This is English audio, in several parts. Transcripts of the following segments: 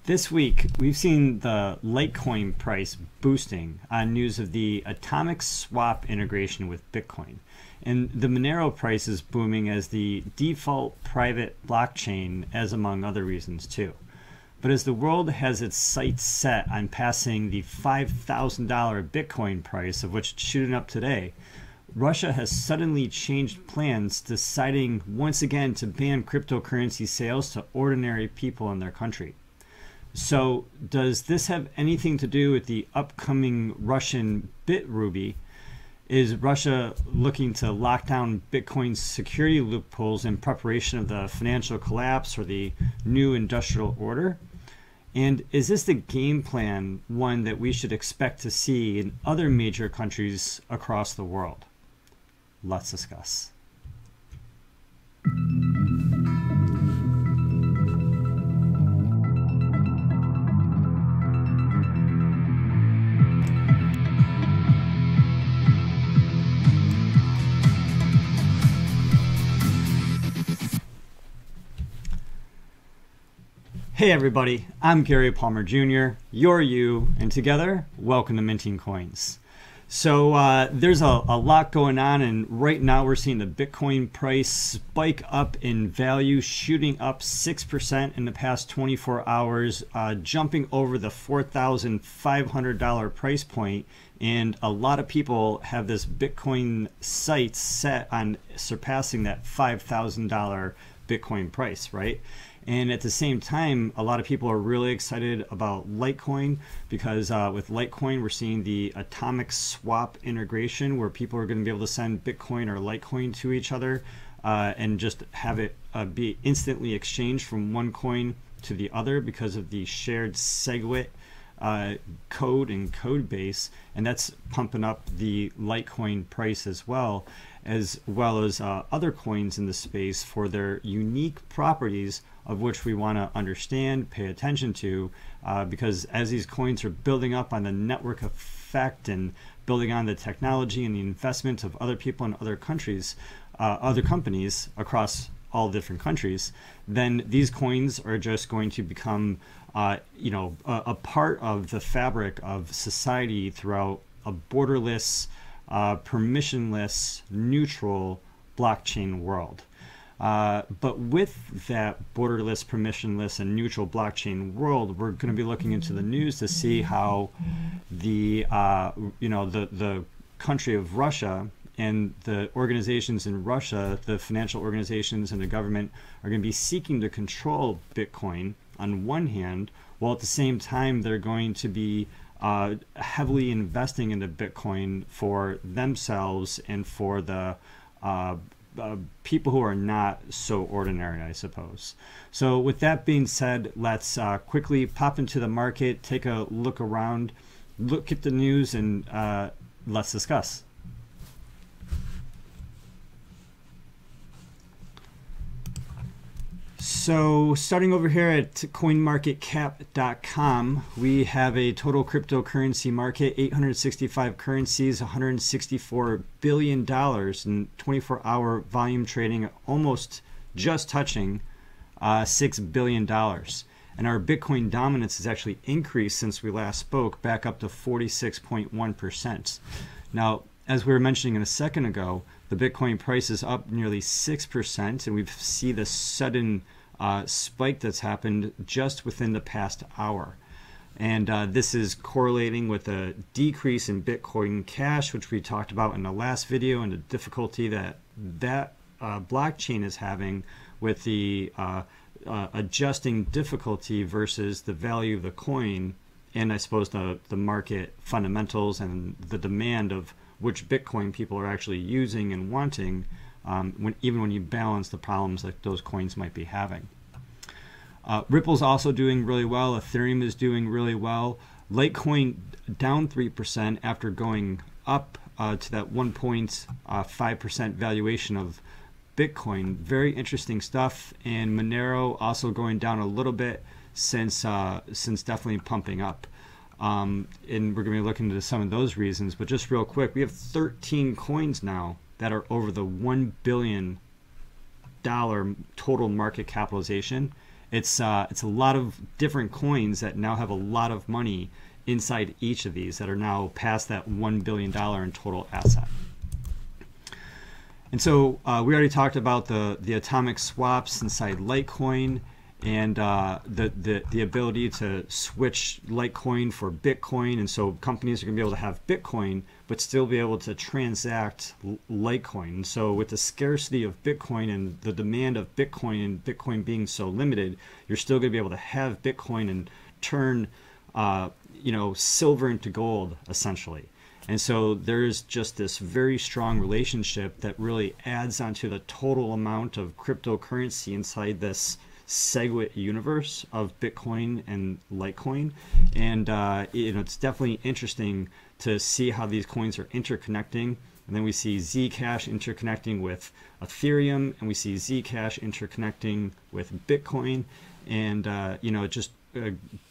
This week, we've seen the Litecoin price boosting on news of the atomic swap integration with Bitcoin. And the Monero price is booming as the default private blockchain, as among other reasons too. But as the world has its sights set on passing the $5,000 Bitcoin price, of which it's shooting up today, Russia has suddenly changed plans, deciding once again to ban cryptocurrency sales to ordinary people in their country. So does this have anything to do with the upcoming Russian BitRuble? Is Russia looking to lock down Bitcoin's security loopholes in preparation of the financial collapse or the new industrial order? And is this the game plan, one that we should expect to see in other major countries across the world? Let's discuss. Hey everybody, I'm Gary Palmer Jr., you're you, and together, welcome to Minting Coins. So there's a lot going on, and right now we're seeing the Bitcoin price spike up in value, shooting up 6% in the past 24 hours, jumping over the $4,500 price point, and a lot of people have this Bitcoin sights set on surpassing that $5,000 Bitcoin price, right? And at the same time, a lot of people are really excited about Litecoin because with Litecoin, we're seeing the atomic swap integration where people are going to be able to send Bitcoin or Litecoin to each other and just have it be instantly exchanged from one coin to the other because of the shared SegWit code and code base, and that's pumping up the Litecoin price as well as other coins in the space for their unique properties, of which we want to understand, pay attention to, because as these coins are building up on the network effect and building on the technology and the investment of other people in other countries, other companies across all different countries, then these coins are just going to become a part of the fabric of society throughout a borderless, permissionless, neutral blockchain world. But with that borderless, permissionless, and neutral blockchain world, we're going to be looking into the news to see how the country of Russia and the organizations in Russia, the financial organizations and the government, are going to be seeking to control Bitcoin on one hand, while at the same time they're going to be heavily investing into Bitcoin for themselves and for the people who are not so ordinary, I suppose. So with that being said, let's quickly pop into the market, take a look around, look at the news, and let's discuss. So starting over here at coinmarketcap.com, we have a total cryptocurrency market, 865 currencies, $164 billion, and 24-hour volume trading almost just touching $6 billion. And our Bitcoin dominance has actually increased since we last spoke, back up to 46.1%. Now, as we were mentioning a second ago, the Bitcoin price is up nearly 6%, and we see the sudden spike that's happened just within the past hour. And this is correlating with a decrease in Bitcoin Cash, which we talked about in the last video, and the difficulty that blockchain is having with the adjusting difficulty versus the value of the coin, and I suppose the market fundamentals and the demand of which Bitcoin people are actually using and wanting, even when you balance the problems that those coins might be having. Ripple's also doing really well. Ethereum is doing really well. Litecoin down 3% after going up to that 1.5% valuation of Bitcoin. Very interesting stuff. And Monero also going down a little bit since definitely pumping up. And we're going to be looking into some of those reasons. But just real quick, we have 13 coins now that are over the $1 billion total market capitalization. It's a lot of different coins that now have a lot of money inside each of these that are now past that $1 billion in total asset. And so we already talked about the atomic swaps inside Litecoin, and the ability to switch Litecoin for Bitcoin. And so companies are going to be able to have Bitcoin but still be able to transact Litecoin. And so with the scarcity of Bitcoin and the demand of Bitcoin and Bitcoin being so limited, you're still going to be able to have Bitcoin and turn silver into gold, essentially. And so there's just this very strong relationship that really adds onto the total amount of cryptocurrency inside this SegWit universe of Bitcoin and Litecoin. And it's definitely interesting to see how these coins are interconnecting. And then we see Zcash interconnecting with Ethereum, and we see Zcash interconnecting with Bitcoin. And it just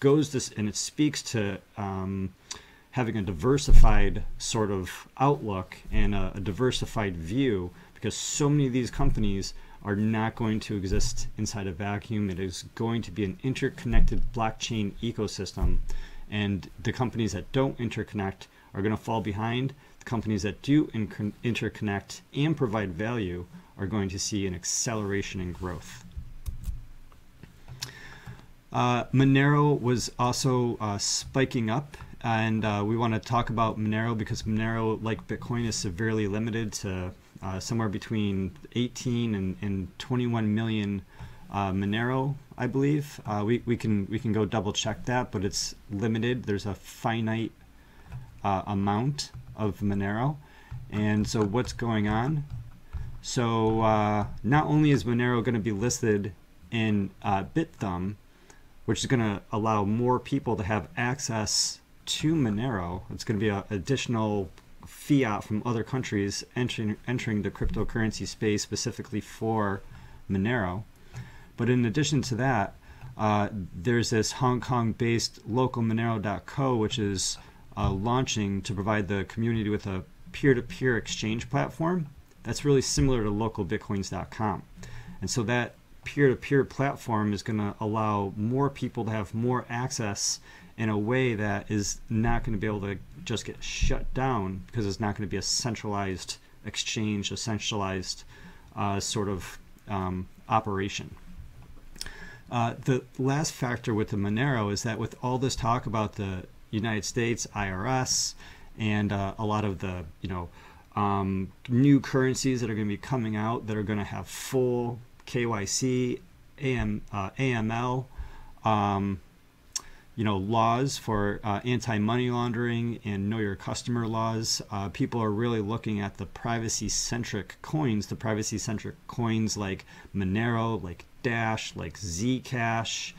goes this, and it speaks to having a diversified sort of outlook and a diversified view, because so many of these companies are not going to exist inside a vacuum. It is going to be an interconnected blockchain ecosystem, and the companies that don't interconnect are going to fall behind. The companies that do interconnect and provide value are going to see an acceleration in growth. Monero was also spiking up, and we want to talk about Monero because Monero, like Bitcoin, is severely limited to somewhere between 18 and 21 million Monero, I believe. We can go double check that, but it's limited. There's a finite amount of Monero. And so what's going on? So not only is Monero going to be listed in BitThumb, which is going to allow more people to have access to Monero. It's going to be an additional fiat from other countries entering the cryptocurrency space specifically for Monero. But in addition to that, there's this Hong Kong-based localmonero.co, which is launching to provide the community with a peer-to-peer exchange platform that's really similar to localbitcoins.com. And so that peer-to-peer platform is going to allow more people to have more access in a way that is not going to be able to just get shut down, because it's not going to be a centralized exchange, a centralized sort of operation. The last factor with the Monero is that with all this talk about the United States IRS and a lot of the new currencies that are going to be coming out that are going to have full KYC, AML, laws for anti-money laundering and know your customer laws. People are really looking at the privacy-centric coins, like Monero, like Dash, like Zcash,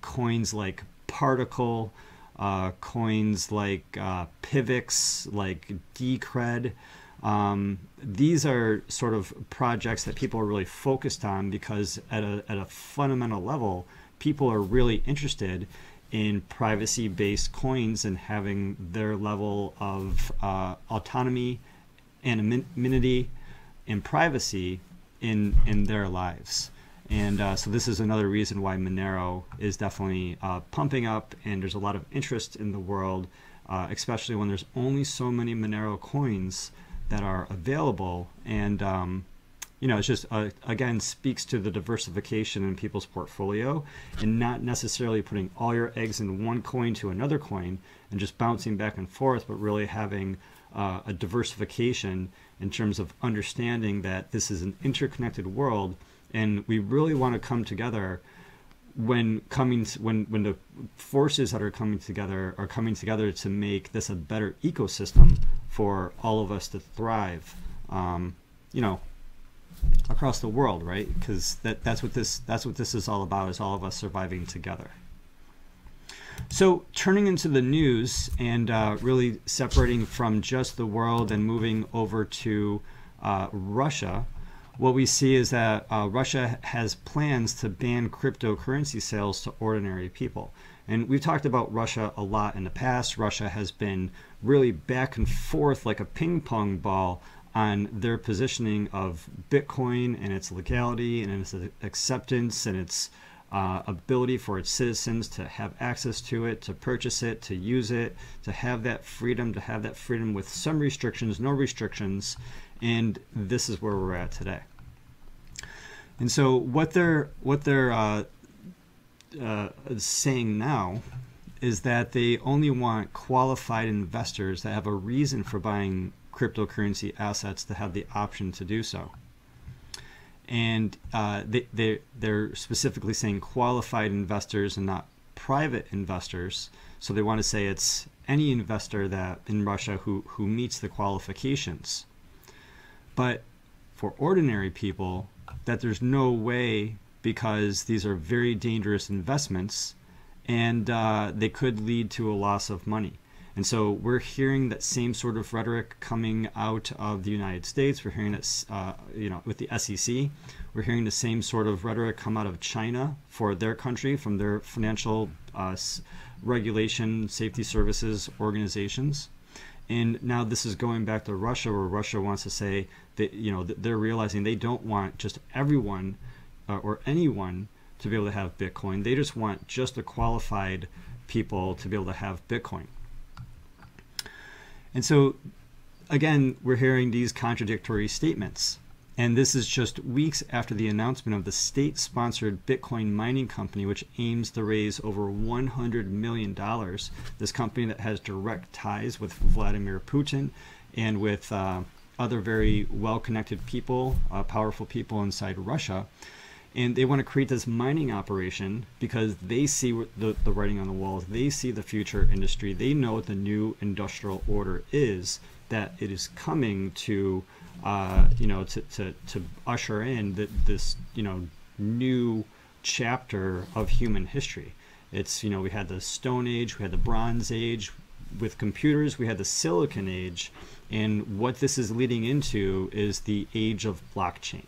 coins like Particle, coins like Pivx, like Decred. These are sort of projects that people are really focused on because at a fundamental level, people are really interested in privacy-based coins and having their level of autonomy, anonymity, and privacy in their lives. And so this is another reason why Monero is definitely pumping up, and there's a lot of interest in the world, especially when there's only so many Monero coins that are available. And it's just again speaks to the diversification in people's portfolio, and not necessarily putting all your eggs in one coin to another coin and just bouncing back and forth, but really having a diversification in terms of understanding that this is an interconnected world, and we really want to come together when the forces that are coming together to make this a better ecosystem for all of us to thrive, across the world, right? Because that's what this is all about, is all of us surviving together. So turning into the news and really separating from just the world and moving over to Russia, what we see is that Russia has plans to ban cryptocurrency sales to ordinary people. And we've talked about Russia a lot in the past. Russia has been really back and forth like a ping pong ball on their positioning of Bitcoin and its legality and its acceptance and its ability for its citizens to have access to it, to purchase it, to use it, to have that freedom with some restrictions, no restrictions, and this is where we're at today. And so what they're saying now is that they only want qualified investors that have a reason for buying cryptocurrency assets to have the option to do so. And they're specifically saying qualified investors and not private investors. So they want to say it's any investor that in Russia who meets the qualifications. But for ordinary people, that there's no way, because these are very dangerous investments and they could lead to a loss of money. And so we're hearing that same sort of rhetoric coming out of the United States. We're hearing that, with the SEC. We're hearing the same sort of rhetoric come out of China for their country, from their financial regulation, safety services organizations. And now this is going back to Russia, where Russia wants to say that, they're realizing they don't want just everyone or anyone to be able to have Bitcoin. They just want just the qualified people to be able to have Bitcoin. And so, again, we're hearing these contradictory statements. And this is just weeks after the announcement of the state-sponsored Bitcoin mining company, which aims to raise over $100 million. This company that has direct ties with Vladimir Putin and with other very well-connected people, powerful people inside Russia. And they want to create this mining operation because they see the writing on the walls. They see the future industry. They know what the new industrial order is, that it is coming to, to usher in this, new chapter of human history. It's, we had the Stone Age, we had the Bronze Age. With computers, we had the Silicon Age. And what this is leading into is the age of blockchain.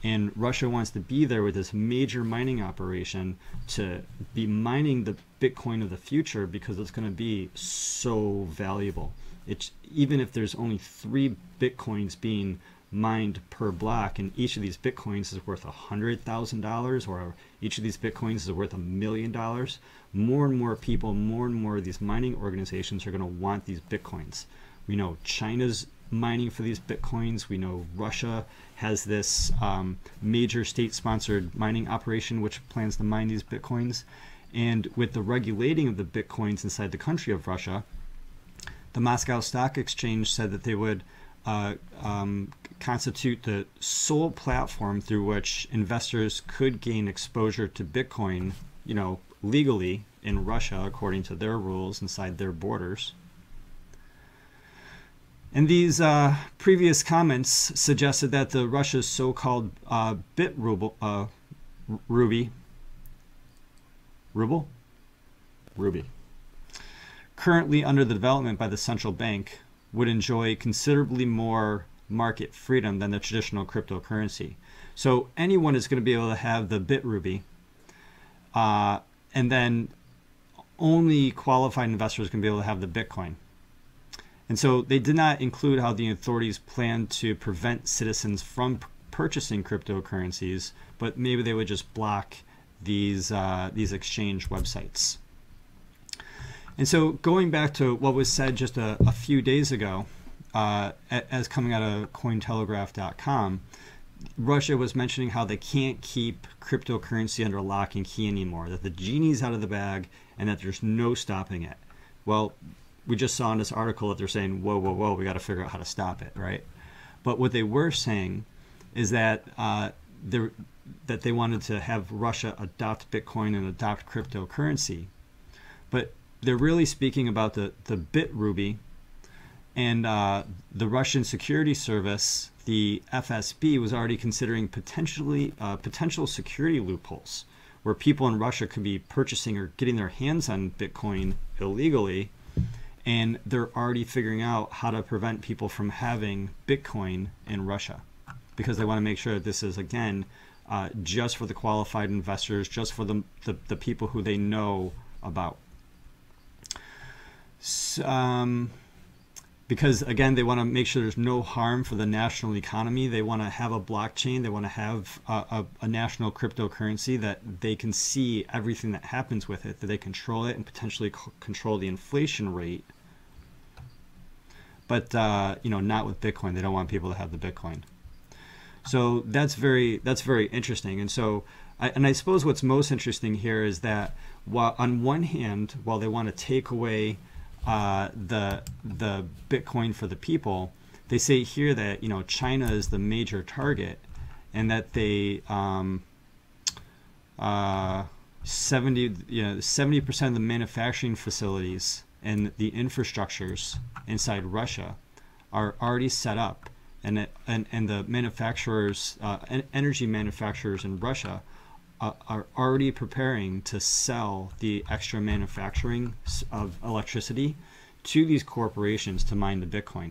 And Russia wants to be there with this major mining operation to be mining the Bitcoin of the future, because it's going to be so valuable. It's, even if there's only 3 Bitcoins being mined per block, and each of these Bitcoins is worth $100,000, or each of these Bitcoins is worth $1 million, more and more people, more and more of these mining organizations are going to want these Bitcoins. We know China's mining for these Bitcoins. We know Russia has this major state-sponsored mining operation which plans to mine these Bitcoins. And with the regulating of the Bitcoins inside the country of Russia, the Moscow Stock Exchange said that they would constitute the sole platform through which investors could gain exposure to Bitcoin, legally in Russia according to their rules inside their borders. And these previous comments suggested that the Russia's so-called BitRuble, Ruby, currently under the development by the central bank, would enjoy considerably more market freedom than the traditional cryptocurrency. So anyone is going to be able to have the BitRuby, and then only qualified investors can be able to have the Bitcoin. And so they did not include how the authorities plan to prevent citizens from purchasing cryptocurrencies, but maybe they would just block these exchange websites. And so going back to what was said just a few days ago, as coming out of Cointelegraph.com, Russia was mentioning how they can't keep cryptocurrency under lock and key anymore, that the genie's out of the bag and that there's no stopping it. Well, we just saw in this article that they're saying, whoa, whoa, whoa, we got to figure out how to stop it, right? But what they were saying is that that they wanted to have Russia adopt Bitcoin and adopt cryptocurrency. But they're really speaking about the BitRuby, and the Russian security service, the FSB, was already considering potential security loopholes where people in Russia could be purchasing or getting their hands on Bitcoin illegally. And they're already figuring out how to prevent people from having Bitcoin in Russia, because they want to make sure that this is, again, just for the qualified investors, just for the people who they know about. So, because again, they want to make sure there's no harm for the national economy. They want to have a blockchain. They want to have a national cryptocurrency that they can see everything that happens with it, that they control it and potentially control the inflation rate. But not with Bitcoin. They don't want people to have the Bitcoin. So that's very interesting. And so, I suppose what's most interesting here is that while on one hand, while they want to take away the Bitcoin for the people, they say here that China is the major target, and that they 70% of the manufacturing facilities and the infrastructures inside Russia are already set up, and the manufacturers, energy manufacturers in Russia, are already preparing to sell the extra manufacturing of electricity to these corporations to mine the Bitcoin.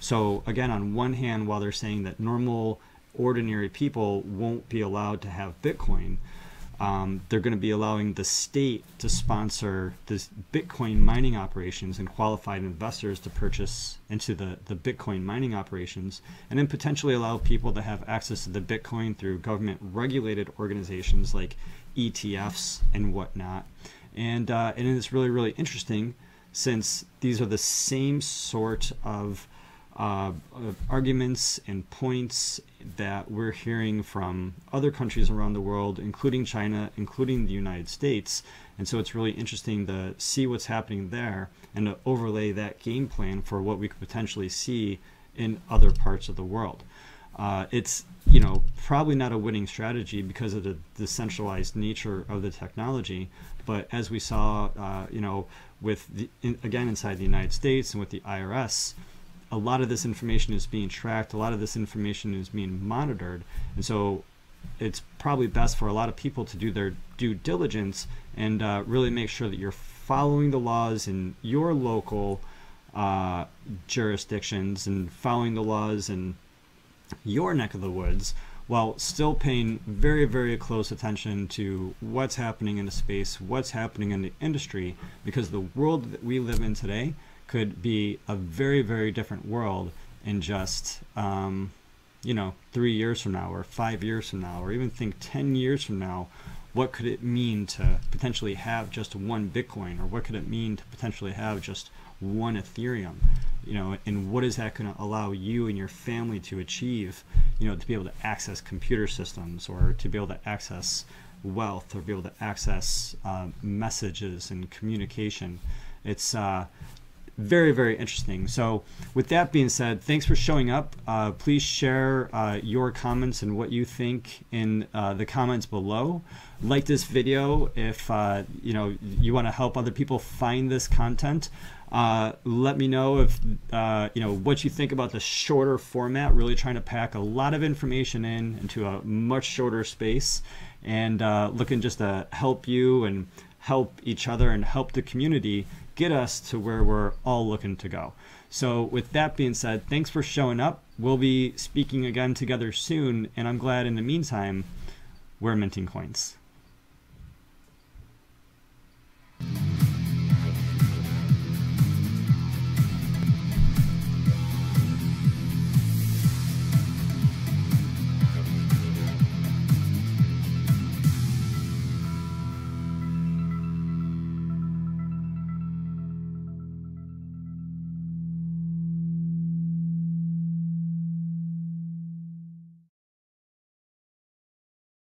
So again, on one hand, while they're saying that normal, ordinary people won't be allowed to have Bitcoin, they're going to be allowing the state to sponsor this Bitcoin mining operations and qualified investors to purchase into the Bitcoin mining operations, and then potentially allow people to have access to the Bitcoin through government regulated organizations like ETFs and whatnot. And it's really, really interesting, since these are the same sort of arguments and points that we're hearing from other countries around the world, including China, including the United States. And so it's really interesting to see what's happening there and to overlay that game plan for what we could potentially see in other parts of the world. It's probably not a winning strategy because of the decentralized nature of the technology, but as we saw with again inside the United States and with the IRS, a lot of this information is being tracked, a lot of this information is being monitored, and so it's probably best for a lot of people to do their due diligence and really make sure that you're following the laws in your local jurisdictions and following the laws in your neck of the woods, while still paying very, very close attention to what's happening in the space, what's happening in the industry, because the world that we live in today could be a very, very different world in just 3 years from now, or 5 years from now, or even think 10 years from now. What could it mean to potentially have just one Bitcoin, or what could it mean to potentially have just one Ethereum? And what is that going to allow you and your family to achieve, to be able to access computer systems, or to be able to access wealth, or be able to access messages and communication. It's very, very interesting. So with that being said, thanks for showing up. Please share your comments and what you think in the comments below. Like this video if you want to help other people find this content. Let me know if what you think about the shorter format, really trying to pack a lot of information into a much shorter space, and looking just to help you and help each other and help the community get us to where we're all looking to go. So with that being said, thanks for showing up. We'll be speaking again together soon, and I'm glad in the meantime we're minting coins.